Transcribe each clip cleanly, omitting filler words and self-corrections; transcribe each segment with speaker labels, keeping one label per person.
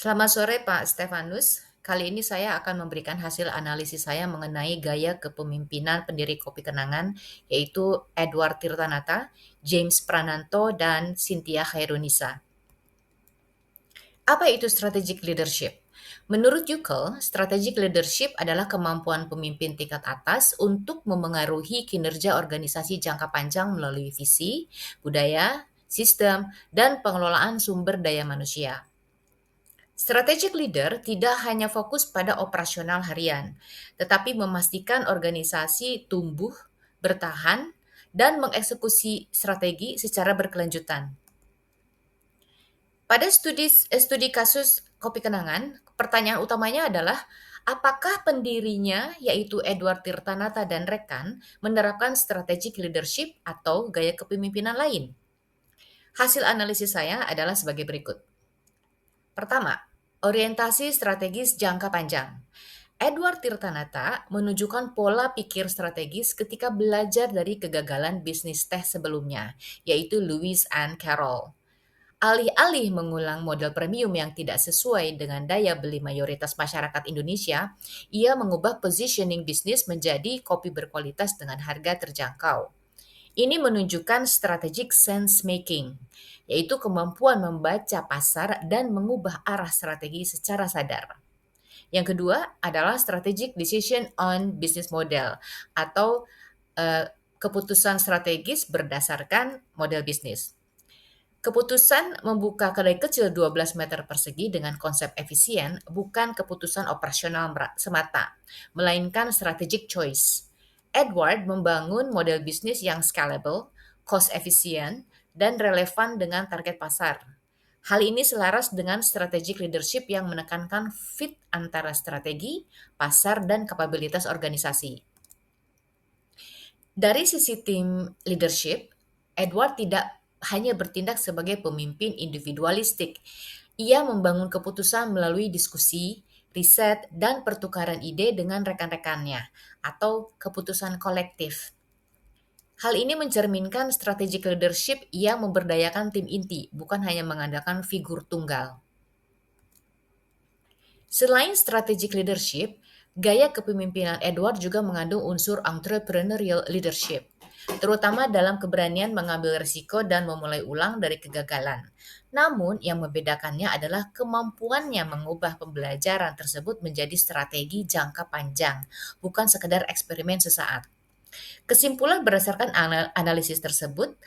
Speaker 1: Selamat sore Pak Stefanus. Kali ini saya akan memberikan hasil analisis saya mengenai gaya kepemimpinan pendiri Kopi Kenangan, yaitu Edward Tirtanata, James Prananto, dan Cynthia Khairunisa. Apa itu strategic leadership? Menurut Yukel, strategic leadership adalah kemampuan pemimpin tingkat atas untuk memengaruhi kinerja organisasi jangka panjang melalui visi, budaya, sistem, dan pengelolaan sumber daya manusia. Strategic leader tidak hanya fokus pada operasional harian, tetapi memastikan organisasi tumbuh, bertahan, dan mengeksekusi strategi secara berkelanjutan. Pada studi kasus Kopi Kenangan, pertanyaan utamanya adalah apakah pendirinya, yaitu Edward Tirtanata dan rekan, menerapkan strategic leadership atau gaya kepemimpinan lain? Hasil analisis saya adalah sebagai berikut. Pertama, orientasi strategis jangka panjang. Edward Tirtanata menunjukkan pola pikir strategis ketika belajar dari kegagalan bisnis teh sebelumnya, yaitu Lewis and Carroll. Alih-alih mengulang model premium yang tidak sesuai dengan daya beli mayoritas masyarakat Indonesia, ia mengubah positioning bisnis menjadi kopi berkualitas dengan harga terjangkau. Ini menunjukkan strategic sense making, yaitu kemampuan membaca pasar dan mengubah arah strategi secara sadar. Yang kedua adalah strategic decision on business model atau keputusan strategis berdasarkan model bisnis. Keputusan membuka kedai kecil 12 meter persegi dengan konsep efisien bukan keputusan operasional semata, melainkan strategic choice. Edward membangun model bisnis yang scalable, cost efisien, dan relevan dengan target pasar. Hal ini selaras dengan strategic leadership yang menekankan fit antara strategi, pasar, dan kapabilitas organisasi. Dari sisi tim leadership, Edward tidak hanya bertindak sebagai pemimpin individualistik. Ia membangun keputusan melalui diskusi, riset, dan pertukaran ide dengan rekan-rekannya, atau keputusan kolektif. Hal ini mencerminkan strategic leadership yang memberdayakan tim inti, bukan hanya mengandalkan figur tunggal. Selain strategic leadership, gaya kepemimpinan Edward juga mengandung unsur entrepreneurial leadership, terutama dalam keberanian mengambil risiko dan memulai ulang dari kegagalan. Namun, yang membedakannya adalah kemampuannya mengubah pembelajaran tersebut menjadi strategi jangka panjang, bukan sekedar eksperimen sesaat. Kesimpulan berdasarkan analisis tersebut,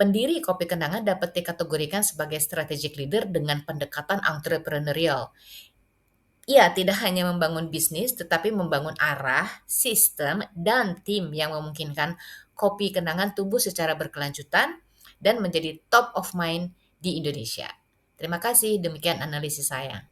Speaker 1: pendiri Kopi Kenangan dapat dikategorikan sebagai strategic leader dengan pendekatan entrepreneurial. Ia tidak hanya membangun bisnis, tetapi membangun arah, sistem, dan tim yang memungkinkan Kopi Kenangan tumbuh secara berkelanjutan dan menjadi top of mind di Indonesia. Terima kasih, demikian analisis saya.